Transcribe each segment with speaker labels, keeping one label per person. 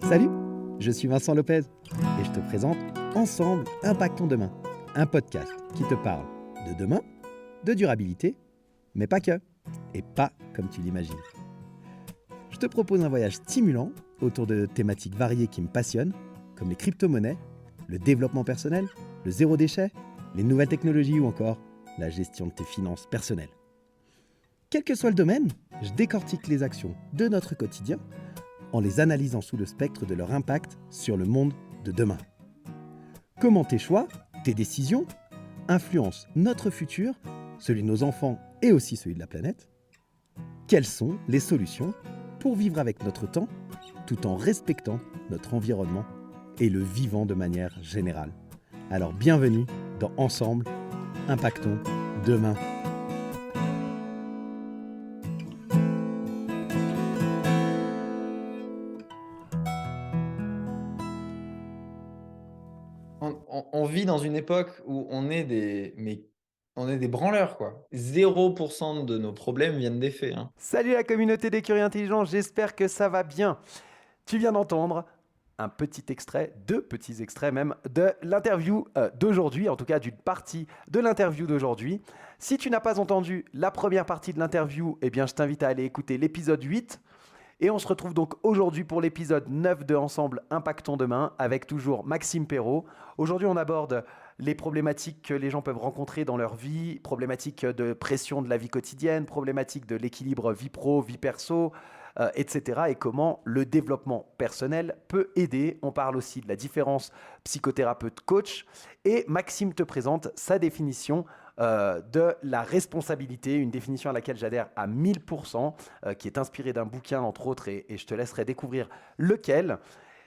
Speaker 1: Salut, je suis Vincent Lopez et je te présente Ensemble, Impactons Demain, un podcast qui te parle de demain, de durabilité, mais pas que, et pas comme tu l'imagines. Je te propose un voyage stimulant autour de thématiques variées qui me passionnent, comme les crypto-monnaies, le développement personnel, le zéro déchet, les nouvelles technologies ou encore la gestion de tes finances personnelles. Quel que soit le domaine, je décortique les actions de notre quotidien en les analysant sous le spectre de leur impact sur le monde de demain. Comment tes choix, tes décisions, influencent notre futur, celui de nos enfants et aussi celui de la planète? Quelles sont les solutions pour vivre avec notre temps, tout en respectant notre environnement et le vivant de manière générale? Alors bienvenue dans Ensemble, Impactons Demain.
Speaker 2: On vit dans une époque où on est des branleurs, quoi. 0% de nos problèmes viennent des faits, hein.
Speaker 1: Salut la communauté des curieux intelligents, j'espère que ça va bien. Tu viens d'entendre un petit extrait, deux petits extraits même, de l'interview d'aujourd'hui, en tout cas d'une partie de l'interview d'aujourd'hui. Si tu n'as pas entendu la première partie de l'interview, eh bien je t'invite à aller écouter l'épisode 8. Et on se retrouve donc aujourd'hui pour l'épisode 9 de Ensemble Impactons Demain avec toujours Maxime Perrault. Aujourd'hui, on aborde les problématiques que les gens peuvent rencontrer dans leur vie, problématiques de pression de la vie quotidienne, problématiques de l'équilibre vie pro, vie perso, etc. Et comment le développement personnel peut aider. On parle aussi de la différence psychothérapeute-coach. Et Maxime te présente sa définition de la responsabilité, une définition à laquelle j'adhère à 1000%, qui est inspirée d'un bouquin entre autres, et je te laisserai découvrir lequel.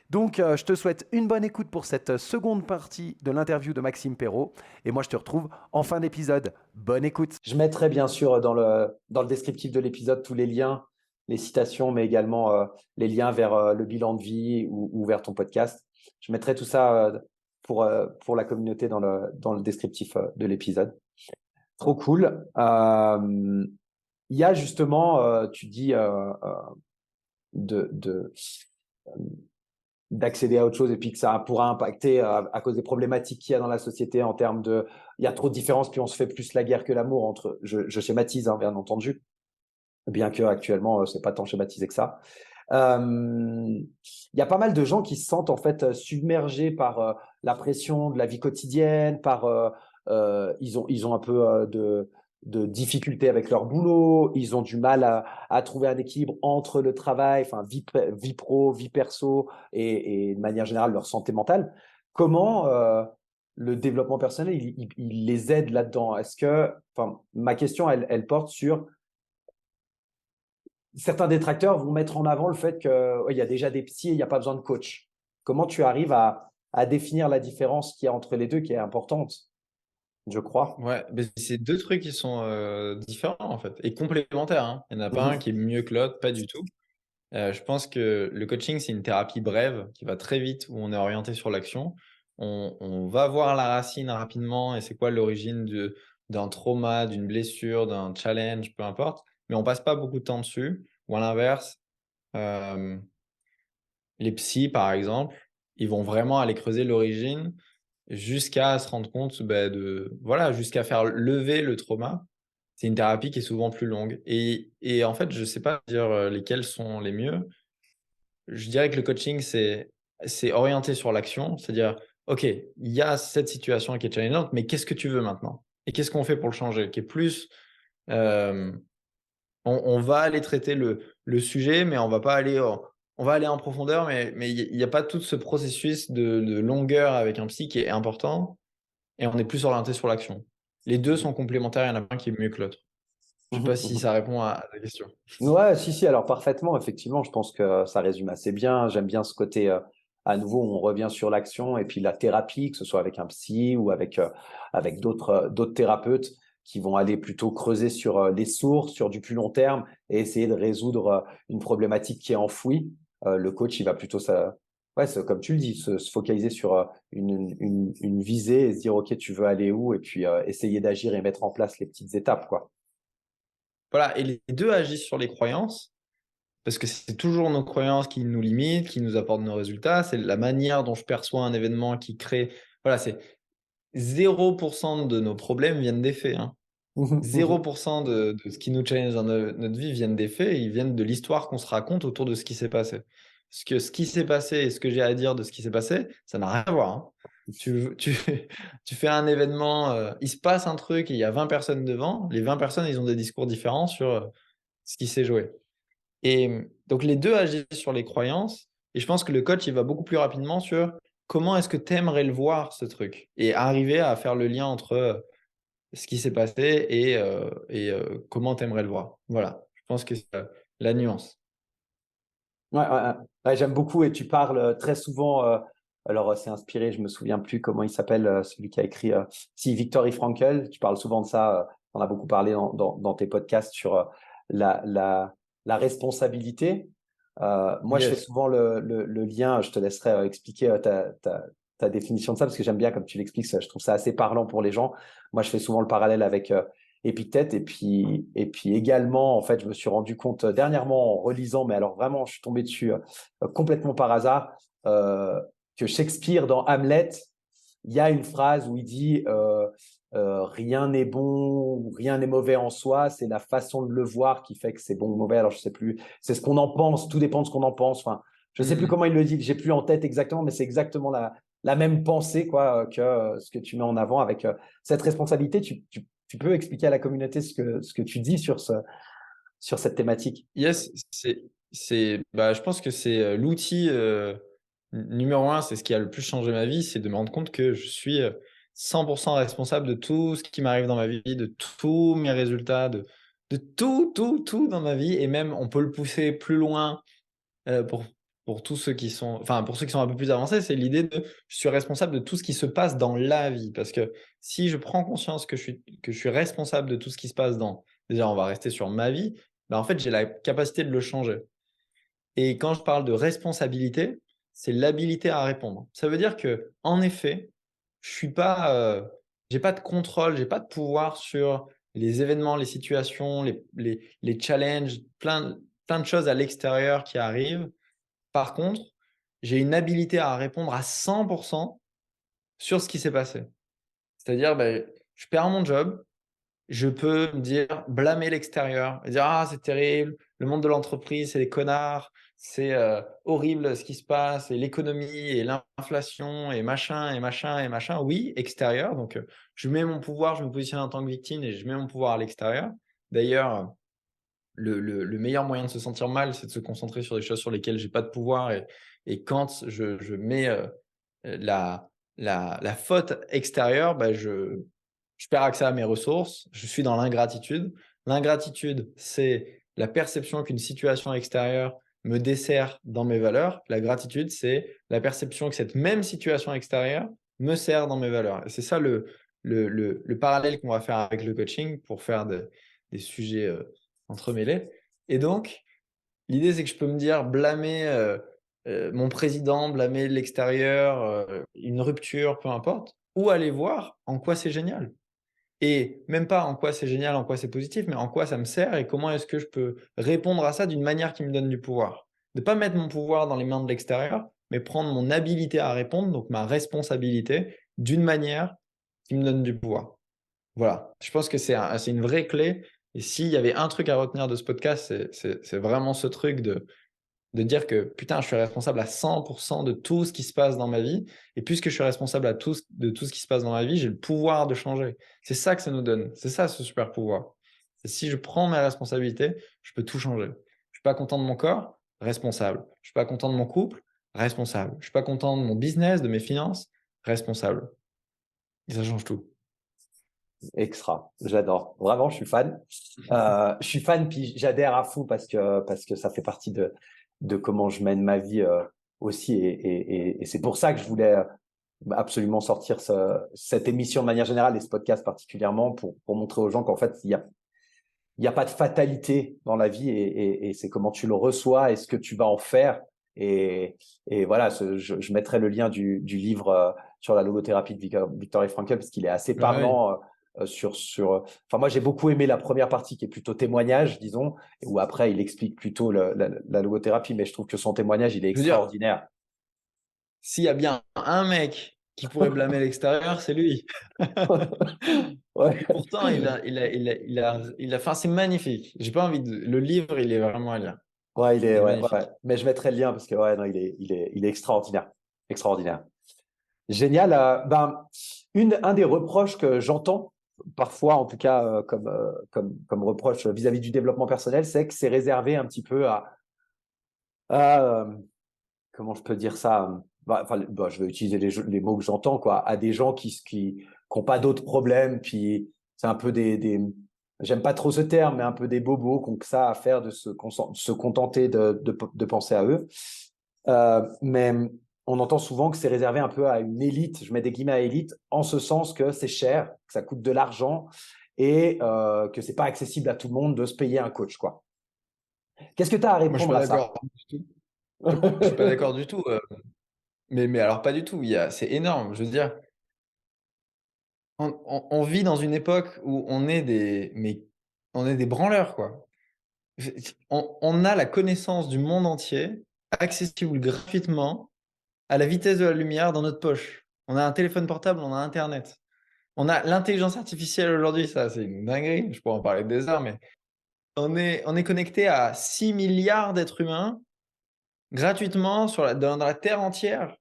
Speaker 1: Donc je te souhaite une bonne écoute pour cette seconde partie de l'interview de Maxime Perrault, et moi je te retrouve en fin d'épisode. Bonne écoute. Je mettrai bien sûr dans le descriptif de l'épisode tous les liens, les citations, mais également les liens vers le bilan de vie ou vers ton podcast. Je mettrai tout ça pour la communauté dans le descriptif de l'épisode. Trop cool. Il y a justement, tu dis, d'accéder à autre chose et puis que ça pourra impacter à cause des problématiques qu'il y a dans la société en termes de… Il y a trop de différences, puis on se fait plus la guerre que l'amour entre… Je schématise, hein, bien entendu, bien qu'actuellement, c'est pas tant schématisé que ça. Il y a pas mal de gens qui se sentent en fait submergés par la pression de la vie quotidienne, ils ont un peu de difficultés avec leur boulot, ils ont du mal à trouver un équilibre entre le travail, enfin vie pro, vie perso et de manière générale leur santé mentale. Comment le développement personnel il les aide là-dedans? Ma question elle porte sur… Certains détracteurs vont mettre en avant le fait qu'il y a déjà des psys et il n'y a pas besoin de coach. Comment tu arrives à définir la différence qu'il y a entre les deux, qui est importante, je crois?
Speaker 2: Ouais, mais c'est 2 trucs qui sont, différents, en fait, et complémentaires, hein. Il y en a pas un
Speaker 1: Mhm.
Speaker 2: qui est mieux que l'autre, pas du tout. Je pense que le coaching, c'est une thérapie brève qui va très vite, où on est orienté sur l'action. On va voir la racine rapidement et c'est quoi l'origine d'un trauma, d'une blessure, d'un challenge, peu importe, mais on passe pas beaucoup de temps dessus. Ou à l'inverse, hem, les psys, par exemple, ils vont vraiment aller creuser l'origine jusqu'à se rendre compte, voilà, jusqu'à faire lever le trauma. C'est une thérapie qui est souvent plus longue et en fait, je sais pas dire, lesquels sont les mieux. Je dirais que le coaching, c'est orienté sur l'action, c'est-à-dire: «OK, il y a cette situation qui est challengeante, mais qu'est-ce que tu veux maintenant? Et qu'est-ce qu'on fait pour le changer?» qui est plus, hem, on va aller traiter le sujet, mais on va aller en profondeur, mais il y a pas tout ce processus de longueur avec un psy qui est important et on est plus orienté sur l'action. Les 2 sont complémentaires, il y en a pas un qui est mieux que l'autre. Je sais
Speaker 1: Mhm,
Speaker 2: pas si
Speaker 1: mhm.
Speaker 2: ça répond à ta question.
Speaker 1: Ouais, si, alors parfaitement, effectivement, je pense que ça résume assez bien. J'aime bien ce côté, à nouveau, où on revient sur l'action et puis la thérapie, que ce soit avec un psy ou avec d'autres thérapeutes qui vont aller plutôt creuser sur les sources, sur du plus long terme et essayer de résoudre une problématique qui est enfouie. Le coach, il va plutôt ouais, comme tu le dis, se focaliser sur une visée et se dire, OK, tu veux aller où? Et puis essayer d'agir et mettre en place les petites étapes, quoi.
Speaker 2: Voilà, et les 2 agissent sur les croyances. parce que c'est toujours nos croyances qui nous limitent, qui nous apportent nos résultats. C'est la manière dont je perçois un événement qui crée. Voilà, c'est 0% de nos problèmes viennent des faits, hein. 0% de ce qui nous challenge dans notre vie viennent des faits, et ils viennent de l'histoire qu'on se raconte autour de ce qui s'est passé. Parce que ce qui s'est passé et ce que j'ai à dire de ce qui s'est passé, ça n'a rien à voir, hein. Tu tu fais un événement, il se passe un truc et il y a 20 personnes devant, les 20 personnes, ils ont des discours différents sur, ce qui s'est joué. Et donc les 2 agissent sur les croyances, et je pense que le coach, il va beaucoup plus rapidement sur comment est-ce que tu aimerais le voir, ce truc? Et arriver à faire le lien entre, ce qui s'est passé et comment tu aimerais le voir. Voilà, je pense que c'est, la nuance.
Speaker 1: Ouais, ouais, ouais. Ouais, j'aime beaucoup et tu parles très souvent. Alors, c'est inspiré, je me souviens plus comment il s'appelle, celui qui a écrit. Si, Viktor Frankl. Tu parles souvent de ça. On a beaucoup parlé dans tes podcasts sur la, la, la responsabilité. Moi, je fais
Speaker 2: Yes.
Speaker 1: souvent le lien. Je te laisserai expliquer ta définition de ça parce que j'aime bien comme tu l'expliques. Je trouve ça assez parlant pour les gens. Moi, je fais souvent le parallèle avec Épictète. Et puis également, en fait, je me suis rendu compte dernièrement en relisant, mais alors vraiment, je suis tombé dessus complètement par hasard, que Shakespeare, dans Hamlet, il y a une phrase où il dit rien n'est bon ou rien n'est mauvais en soi, c'est la façon de le voir qui fait que c'est bon ou mauvais. Alors, je sais plus, c'est ce qu'on en pense, tout dépend de ce qu'on en pense. Enfin, je sais plus
Speaker 2: Mmh.
Speaker 1: comment il le dit, j'ai plus en tête exactement, mais c'est exactement la même pensée quoi, que ce que tu mets en avant avec cette responsabilité. Tu peux expliquer à la communauté ce que tu dis sur cette thématique.
Speaker 2: Yes, bah, je pense que c'est, l'outil, numéro un, c'est ce qui a le plus changé ma vie, c'est de me rendre compte que je suis, 100% responsable de tout ce qui m'arrive dans ma vie, de tous mes résultats, de tout, tout, tout dans ma vie, et même on peut le pousser plus loin, pour tous ceux qui sont, enfin, pour ceux qui sont un peu plus avancés, c'est l'idée de: je suis responsable de tout ce qui se passe dans la vie. Parce que si je prends conscience que je suis responsable de tout ce qui se passe dans, déjà, on va rester sur ma vie, bah, en fait, j'ai la capacité de le changer. Et quand je parle de responsabilité, c'est l'habilité à répondre. Ça veut dire que, en effet, je suis pas, j'ai pas de contrôle, j'ai pas de pouvoir sur les événements, les situations, les challenges, plein de choses à l'extérieur qui arrivent. Par contre, j'ai une habilité à répondre à 100% sur ce qui s'est passé. C'est-à-dire, beh, je perds mon job, je peux me dire, blâmer l'extérieur, et dire: «Ah, c'est terrible, le monde de l'entreprise, c'est des connards, c'est, horrible ce qui se passe, et l'économie et l'inflation et machin et machin et machin». Oui, extérieur, donc je mets mon pouvoir, je me positionne en tant que victime et je mets mon pouvoir à l'extérieur. D'ailleurs, le meilleur moyen de se sentir mal, c'est de se concentrer sur des choses sur lesquelles j'ai pas de pouvoir, et quand je mets, la la faute extérieure, bah, je perds accès à mes ressources, je suis dans l'ingratitude. L'ingratitude, c'est la perception qu'une situation extérieure me dessert dans mes valeurs. La gratitude, c'est la perception que cette même situation extérieure me sert dans mes valeurs, et c'est ça le parallèle qu'on va faire avec le coaching pour faire des sujets, entremêlés. Et donc, l'idée, c'est que je peux me dire, blâmer, mon président, blâmer l'extérieur, une rupture, peu importe, ou aller voir en quoi c'est génial. Et même pas en quoi c'est génial, en quoi c'est positif, mais en quoi ça me sert et comment est-ce que je peux répondre à ça d'une manière qui me donne du pouvoir. De pas mettre mon pouvoir dans les mains de l'extérieur, mais prendre mon habilité à répondre, donc ma responsabilité, d'une manière qui me donne du pouvoir. Voilà, je pense que c'est une vraie clé, et s'il y avait un truc à retenir de ce podcast, c'est vraiment ce truc de dire que: «Putain, je suis responsable à 100% de tout ce qui se passe dans ma vie, et puisque je suis responsable de tout ce qui se passe dans ma vie, j'ai le pouvoir de changer». C'est ça que ça nous donne, c'est ça ce super pouvoir. Et si je prends mes responsabilités, je peux tout changer. Je suis pas content de mon corps? Responsable. Je suis pas content de mon couple? Responsable. Je suis pas content de mon business, de mes finances? Responsable. Et ça change tout.
Speaker 1: Extra, j'adore. Vraiment, je suis fan. Je suis fan, puis j'adhère à fond parce que ça fait partie de comment je mène ma vie aussi. Et c'est pour ça que je voulais absolument sortir cette émission de manière générale et ce podcast particulièrement pour montrer aux gens qu'en fait, il y a pas de fatalité dans la vie et c'est comment tu le reçois et ce que tu vas en faire. Et voilà, je mettrai le lien du livre sur la logothérapie de Viktor Frankl parce qu'il est assez
Speaker 2: Ouais.
Speaker 1: parlant. Enfin, moi, j'ai beaucoup aimé la première partie qui est plutôt témoignage, disons, où après, il explique plutôt la logothérapie, mais je trouve que son témoignage, il est
Speaker 2: Je veux dire,
Speaker 1: extraordinaire.
Speaker 2: s'il y a bien un mec qui pourrait blâmer l'extérieur, c'est lui.
Speaker 1: Ouais,
Speaker 2: Pourtant, enfin, c'est magnifique. J'ai pas envie de. Le livre, il est vraiment à lire.
Speaker 1: ouais,
Speaker 2: Il est
Speaker 1: ouais, ouais.
Speaker 2: magnifique.
Speaker 1: Mais je mettrai le lien parce que ouais, non, il est extraordinaire. Extraordinaire. Génial. Un des reproches que j'entends, parfois en tout cas comme reproche vis-à-vis du développement personnel, c'est que c'est réservé un petit peu à comment je peux dire ça? Je vais utiliser les mots que j'entends, quoi, à des gens qui ont pas d'autres problèmes, puis c'est un peu j'aime pas trop ce terme, mais un peu des bobos qui ont que ça à faire de se contenter de penser à eux. Mais on entend souvent que c'est réservé un peu à une élite, je mets des guillemets à élite, en ce sens que c'est cher, que ça coûte de l'argent et que c'est pas accessible à tout le monde de se payer un coach, quoi. Qu'est-ce que tu as à
Speaker 2: Moi, je suis
Speaker 1: répondre
Speaker 2: pas
Speaker 1: à ça?
Speaker 2: d'accord du tout. Je suis pas d'accord du tout. Mais alors, pas du tout. C'est énorme. Je veux dire, on vit dans une époque où on est des branleurs, quoi. On a la connaissance du monde entier, accessible gratuitement, à la vitesse de la lumière dans notre poche. On a un téléphone portable, on a Internet. On a l'intelligence artificielle aujourd'hui, ça, c'est une dinguerie. Je pourrais en parler des heures, mais on est connecté à 6 milliards d'êtres humains gratuitement dans la terre entière.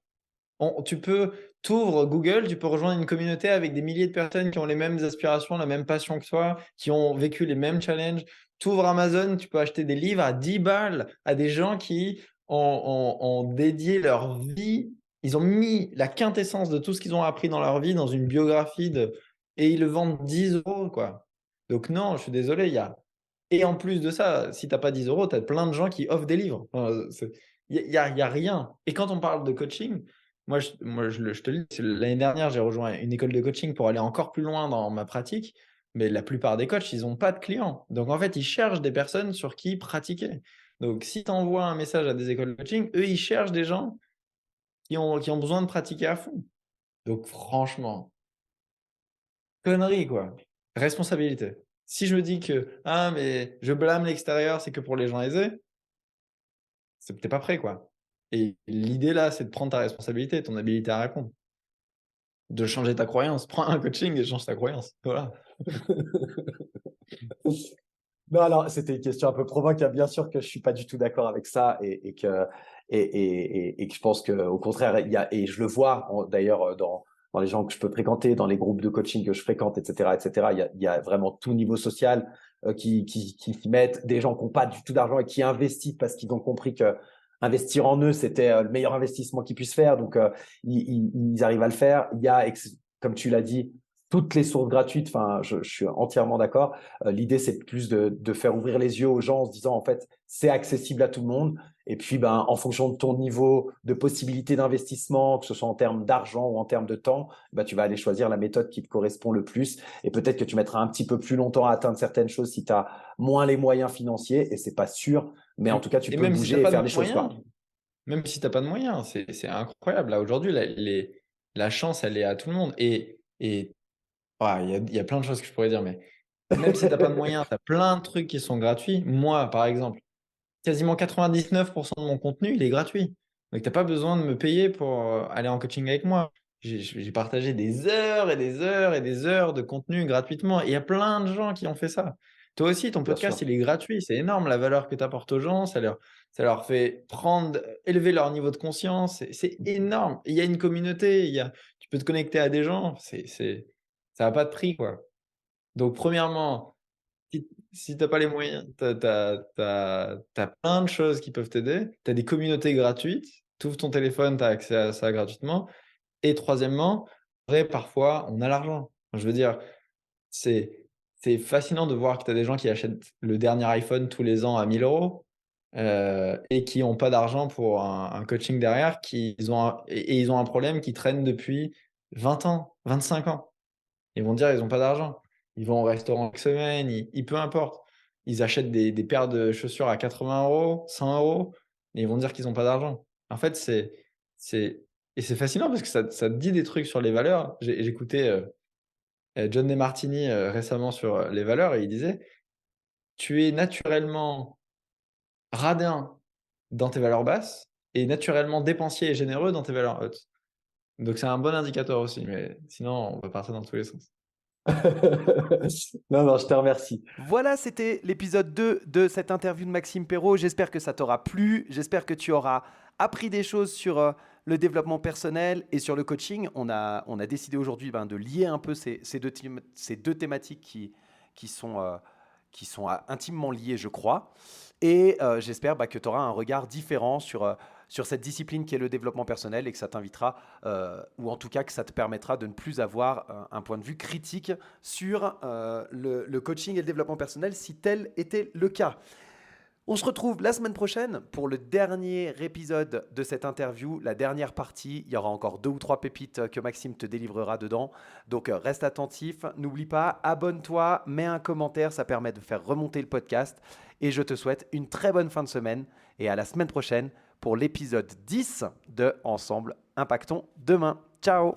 Speaker 2: T'ouvres Google, tu peux rejoindre une communauté avec des milliers de personnes qui ont les mêmes aspirations, la même passion que toi, qui ont vécu les mêmes challenges. T'ouvres Amazon, tu peux acheter des livres à 10 balles à des gens qui ont dédié leur vie. Ils ont mis la quintessence de tout ce qu'ils ont appris dans leur vie dans une biographie et ils le vendent 10 euros, quoi. Donc non, je suis désolé, et en plus de ça, si t'as pas 10 euros, tu as plein de gens qui offrent des livres. Enfin, il y a rien. Et quand on parle de coaching, je te le dis, l'année dernière, j'ai rejoint une école de coaching pour aller encore plus loin dans ma pratique, mais la plupart des coachs, ils ont pas de clients. Donc en fait, ils cherchent des personnes sur qui pratiquer. Donc si tu envoies un message à des écoles de coaching, eux, ils cherchent des gens qui ont besoin de pratiquer à fond. Donc franchement, connerie, quoi. Responsabilité. Si je me dis que: «Ah mais je blâme l'extérieur, c'est que pour les gens aisés», c'est que tu pas prêt, quoi. Et l'idée là, c'est de prendre ta responsabilité, ton habilité à répondre. De changer ta croyance. Prends un coaching et change ta croyance. Voilà.
Speaker 1: Non, alors c'était une question un peu provoque, hein. Bien sûr que je suis pas du tout d'accord avec ça et que je pense qu'au contraire, et je le vois d'ailleurs dans les gens que je peux fréquenter, dans les groupes de coaching que je fréquente, etc., etc. Il y a vraiment tout niveau social qui s'y mettent, des gens qui n'ont pas du tout d'argent et qui investissent parce qu'ils ont compris que investir en eux, c'était le meilleur investissement qu'ils puissent faire. Donc, ils arrivent à le faire. Il y a, comme tu l'as dit, toutes les sources gratuites. Enfin, je suis entièrement d'accord. L'idée, c'est plus de faire ouvrir les yeux aux gens en se disant, en fait, c'est accessible à tout le monde. Et puis, en fonction de ton niveau de possibilité d'investissement, que ce soit en termes d'argent ou en termes de temps, tu vas aller choisir la méthode qui te correspond le plus. Et peut-être que tu mettras un petit peu plus longtemps à atteindre certaines choses si tu as moins les moyens financiers. Et c'est pas sûr. Mais en tout cas, tu
Speaker 2: Et
Speaker 1: peux
Speaker 2: même si tu
Speaker 1: bouger et
Speaker 2: pas
Speaker 1: faire
Speaker 2: de
Speaker 1: des choses,
Speaker 2: moyens
Speaker 1: quoi.
Speaker 2: même si tu pas de moyens, c'est incroyable. Là, aujourd'hui, la chance, elle est à tout le monde et il y a plein de choses que je pourrais dire, mais même si tu pas de moyens, tu as plein de trucs qui sont gratuits. Moi, par exemple, quasiment 99 de mon contenu, il est gratuit. Donc tu pas besoin de me payer pour, aller en coaching avec moi. J'ai partagé des heures et des heures et des heures de contenu gratuitement et il y a plein de gens qui ont fait ça. Toi aussi, ton
Speaker 1: Bien
Speaker 2: podcast,
Speaker 1: sûr.
Speaker 2: il est gratuit. C'est énorme la valeur que tu apportes aux gens. Ça leur fait élever leur niveau de conscience. C'est énorme. Et il y a une communauté, tu peux te connecter à des gens. Ça a pas de prix, quoi. Donc premièrement, si tu pas les moyens, tu as plein de choses qui peuvent t'aider. Tu as des communautés gratuites. Tu ouvres ton téléphone, tu as accès à ça gratuitement. Et troisièmement, vrai, parfois, on a l'argent. Je veux dire, c'est c'est fascinant de voir que tu as des gens qui achètent le dernier iPhone tous les ans à 1 000 € et qui ont pas d'argent pour un coaching derrière, ils ont un problème qui traîne depuis 20 ans, 25 ans. Ils vont dire: «Ils ont pas d'argent». Ils vont au restaurant chaque semaine, peu importe. Ils achètent des paires de chaussures à 80 €, 100 € et ils vont dire qu'ils ont pas d'argent. En fait, c'est c'est fascinant parce que ça te dit des trucs sur les valeurs. J'écoutais, John Demartini, récemment sur, les valeurs et il disait: «Tu es naturellement radin dans tes valeurs basses et naturellement dépensier et généreux dans tes valeurs hautes». Donc c'est un bon indicateur aussi, mais sinon on va partir dans tous les sens.
Speaker 3: Non, non, je te remercie.
Speaker 1: Voilà, c'était l'épisode 2 de cette interview de Maxime Perrault. J'espère que ça t'aura plu. J'espère que tu auras appris des choses sur le développement personnel et sur le coaching. On a décidé aujourd'hui de lier un peu ces deux thématiques qui sont intimement liées, je crois. Et j'espère que tu auras un regard différent sur cette discipline qui est le développement personnel et que ça t'invitera, ou en tout cas que ça te permettra de ne plus avoir un point de vue critique sur le coaching et le développement personnel si tel était le cas. On se retrouve la semaine prochaine pour le dernier épisode de cette interview, la dernière partie. Il y aura encore 2 ou 3 pépites que Maxime te délivrera dedans. Donc reste attentif. N'oublie pas, abonne-toi, mets un commentaire, ça permet de faire remonter le podcast. Et je te souhaite une très bonne fin de semaine et à la semaine prochaine pour l'épisode 10 de Ensemble Impactons Demain. Ciao!